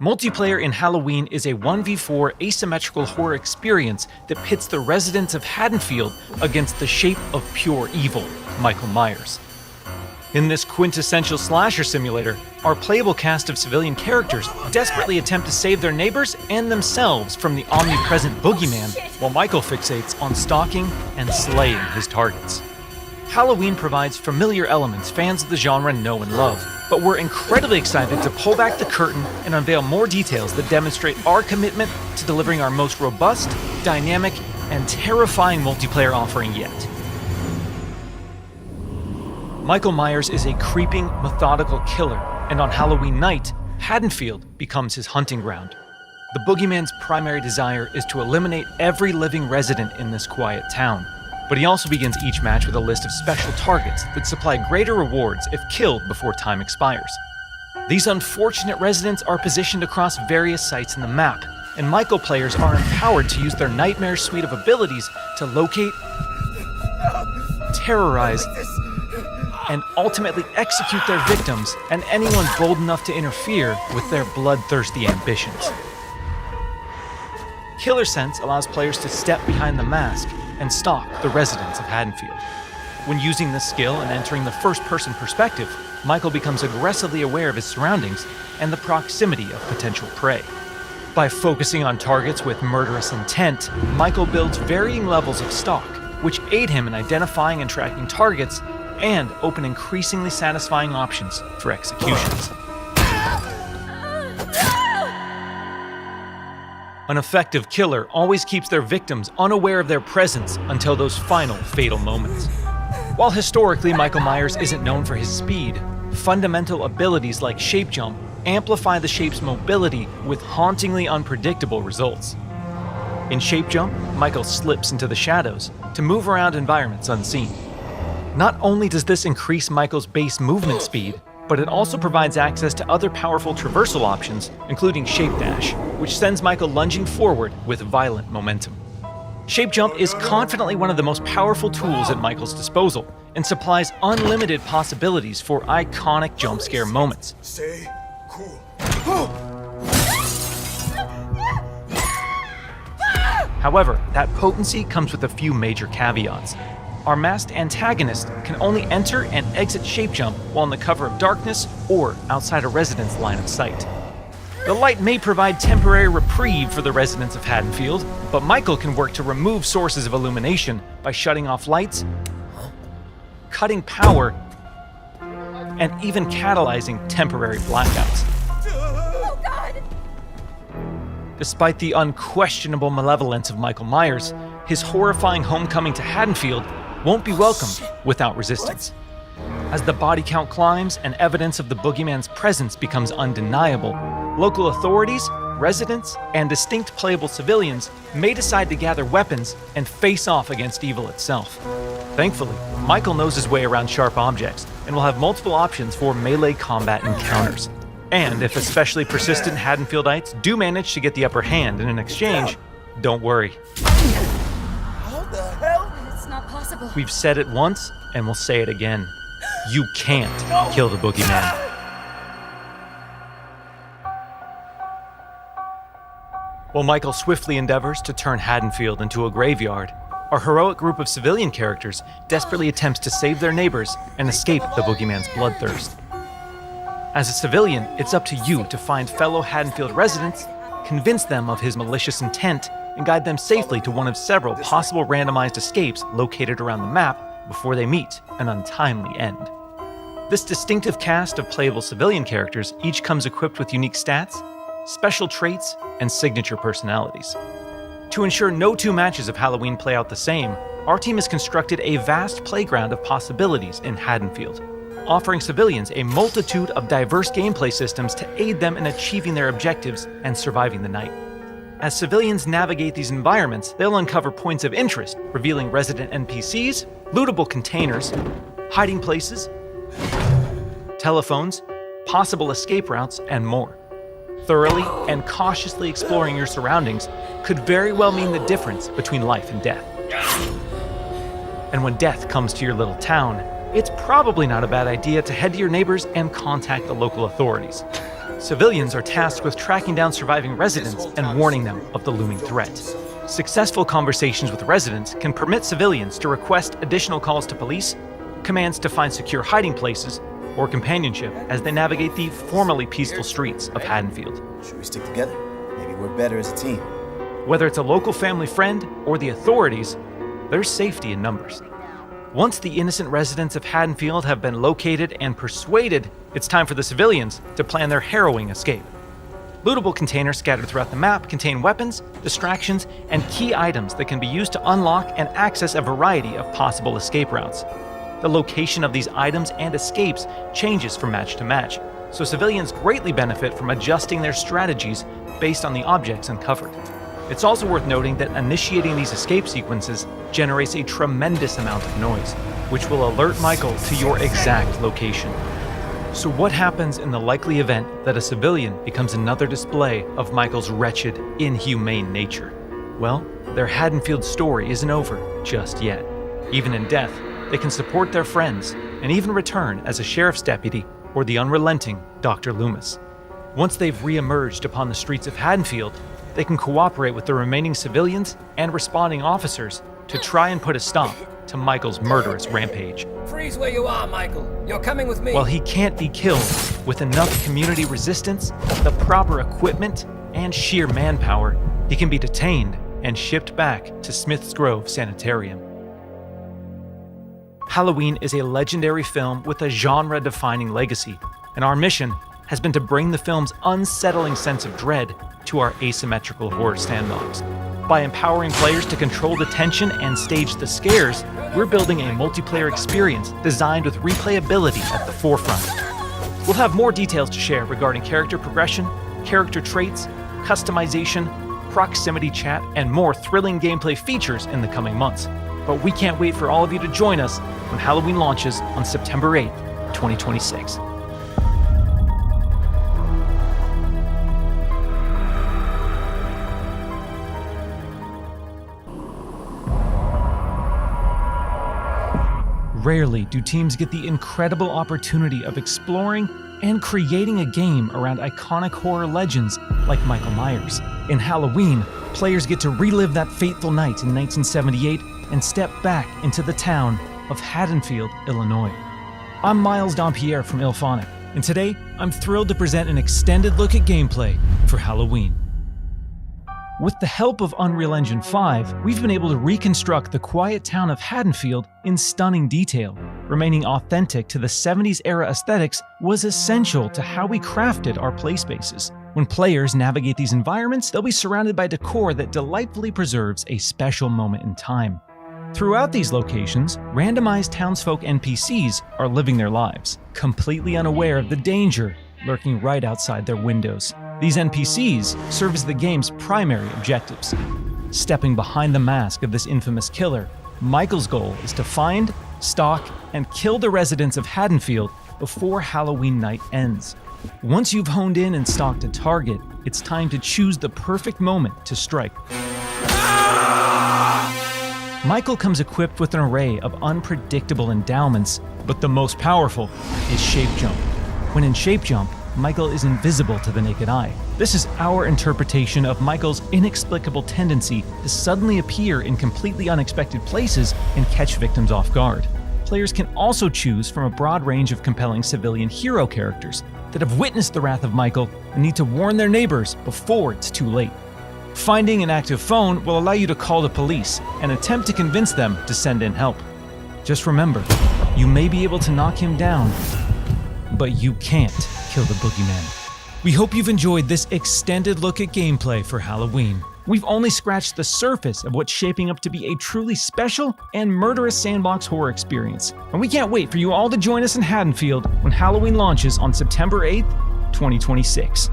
Multiplayer in Halloween is a 1v4 asymmetrical horror experience that pits the residents of Haddonfield against the shape of pure evil, Michael Myers. In this quintessential slasher simulator, our playable cast of civilian characters desperately attempt to save their neighbors and themselves from the omnipresent boogeyman, while Michael fixates on stalking and slaying his targets. Halloween provides familiar elements fans of the genre know and love, but we're incredibly excited to pull back the curtain and unveil more details that demonstrate our commitment to delivering our most robust, dynamic, and terrifying multiplayer offering yet. Michael Myers is a creeping, methodical killer, and on Halloween night, Haddonfield becomes his hunting ground. The boogeyman's primary desire is to eliminate every living resident in this quiet town, but he also begins each match with a list of special targets that supply greater rewards if killed before time expires. These unfortunate residents are positioned across various sites in the map, and Michael players are empowered to use their nightmare suite of abilities to locate, terrorize, and ultimately execute their victims and anyone bold enough to interfere with their bloodthirsty ambitions. Killer Sense allows players to step behind the mask and stalk the residents of Haddonfield. When using this skill and entering the first-person perspective, Michael becomes aggressively aware of his surroundings and the proximity of potential prey. By focusing on targets with murderous intent, Michael builds varying levels of stalk, which aid him in identifying and tracking targets and open increasingly satisfying options for executions. An effective killer always keeps their victims unaware of their presence until those final fatal moments. While historically Michael Myers isn't known for his speed, fundamental abilities like shape jump amplify the shape's mobility with hauntingly unpredictable results. In shape jump, Michael slips into the shadows to move around environments unseen. Not only does this increase Michael's base movement speed, but it also provides access to other powerful traversal options, including Shape Dash, which sends Michael lunging forward with violent momentum. Shape Jump is confidently one of the most powerful tools at Michael's disposal, and supplies unlimited possibilities for iconic jump scare moments. Stay cool. However, that potency comes with a few major caveats. Our masked antagonist can only enter and exit Shape Jump while in the cover of darkness or outside a resident's line of sight. The light may provide temporary reprieve for the residents of Haddonfield, but Michael can work to remove sources of illumination by shutting off lights, cutting power, and even catalyzing temporary blackouts. Oh God! Despite the unquestionable malevolence of Michael Myers, his horrifying homecoming to Haddonfield won't be welcomed without resistance. As the body count climbs and evidence of the boogeyman's presence becomes undeniable, local authorities, residents, and distinct playable civilians may decide to gather weapons and face off against evil itself. Thankfully, Michael knows his way around sharp objects and will have multiple options for melee combat encounters. And if especially persistent Haddonfieldites do manage to get the upper hand in an exchange, don't worry. How the hell? It's not possible. We've said it once, and we'll say it again. You can't kill the boogeyman. While Michael swiftly endeavors to turn Haddonfield into a graveyard, our heroic group of civilian characters desperately attempts to save their neighbors and escape the boogeyman's bloodthirst. As a civilian, it's up to you to find fellow Haddonfield residents, convince them of his malicious intent, and guide them safely to one of several possible randomized escapes located around the map before they meet an untimely end. This distinctive cast of playable civilian characters each comes equipped with unique stats, special traits, and signature personalities. To ensure no two matches of Halloween play out the same, our team has constructed a vast playground of possibilities in Haddonfield, offering civilians a multitude of diverse gameplay systems to aid them in achieving their objectives and surviving the night. As civilians navigate these environments, they'll uncover points of interest, revealing resident NPCs, lootable containers, hiding places, telephones, possible escape routes, and more. Thoroughly and cautiously exploring your surroundings could very well mean the difference between life and death. And when death comes to your little town, it's probably not a bad idea to head to your neighbors and contact the local authorities. Civilians are tasked with tracking down surviving residents and warning them of the looming threat. Successful conversations with residents can permit civilians to request additional calls to police, commands to find secure hiding places, or companionship as they navigate the formerly peaceful streets of Haddonfield. Should we stick together? Maybe we're better as a team. Whether it's a local family friend or the authorities, there's safety in numbers. Once the innocent residents of Haddonfield have been located and persuaded, it's time for the civilians to plan their harrowing escape. Lootable containers scattered throughout the map contain weapons, distractions, and key items that can be used to unlock and access a variety of possible escape routes. The location of these items and escapes changes from match to match, so civilians greatly benefit from adjusting their strategies based on the objects uncovered. It's also worth noting that initiating these escape sequences generates a tremendous amount of noise, which will alert Michael to your exact location. So what happens in the likely event that a civilian becomes another display of Michael's wretched, inhumane nature? Well, their Haddonfield story isn't over just yet. Even in death, they can support their friends and even return as a sheriff's deputy or the unrelenting Dr. Loomis. Once they've re-emerged upon the streets of Haddonfield, they can cooperate with the remaining civilians and responding officers to try and put a stop to Michael's murderous rampage. Freeze where you are, Michael. You're coming with me. While he can't be killed, with enough community resistance, the proper equipment, and sheer manpower, he can be detained and shipped back to Smith's Grove Sanitarium. Halloween is a legendary film with a genre-defining legacy, and our mission has been to bring the film's unsettling sense of dread to our asymmetrical horror sandbox. By empowering players to control the tension and stage the scares, we're building a multiplayer experience designed with replayability at the forefront. We'll have more details to share regarding character progression, character traits, customization, proximity chat, and more thrilling gameplay features in the coming months. But we can't wait for all of you to join us when Halloween launches on September 8th, 2026. Rarely do teams get the incredible opportunity of exploring and creating a game around iconic horror legends like Michael Myers. In Halloween, players get to relive that fateful night in 1978 and step back into the town of Haddonfield, Illinois. I'm Miles Dompierre from Ilphonic, and today I'm thrilled to present an extended look at gameplay for Halloween. With the help of Unreal Engine 5, we've been able to reconstruct the quiet town of Haddonfield in stunning detail. Remaining authentic to the 70s era aesthetics was essential to how we crafted our play spaces. When players navigate these environments, they'll be surrounded by decor that delightfully preserves a special moment in time. Throughout these locations, randomized townsfolk NPCs are living their lives, completely unaware of the danger lurking right outside their windows. These NPCs serve as the game's primary objectives. Stepping behind the mask of this infamous killer, Michael's goal is to find, stalk, and kill the residents of Haddonfield before Halloween night ends. Once you've honed in and stalked a target, it's time to choose the perfect moment to strike. Michael comes equipped with an array of unpredictable endowments, but the most powerful is Shape Jump. When in Shape Jump, Michael is invisible to the naked eye. This is our interpretation of Michael's inexplicable tendency to suddenly appear in completely unexpected places and catch victims off guard. Players can also choose from a broad range of compelling civilian hero characters that have witnessed the wrath of Michael and need to warn their neighbors before it's too late. Finding an active phone will allow you to call the police and attempt to convince them to send in help. Just remember, you may be able to knock him down, but you can't kill the boogeyman. We hope you've enjoyed this extended look at gameplay for Halloween. We've only scratched the surface of what's shaping up to be a truly special and murderous sandbox horror experience. And we can't wait for you all to join us in Haddonfield when Halloween launches on September 8th, 2026.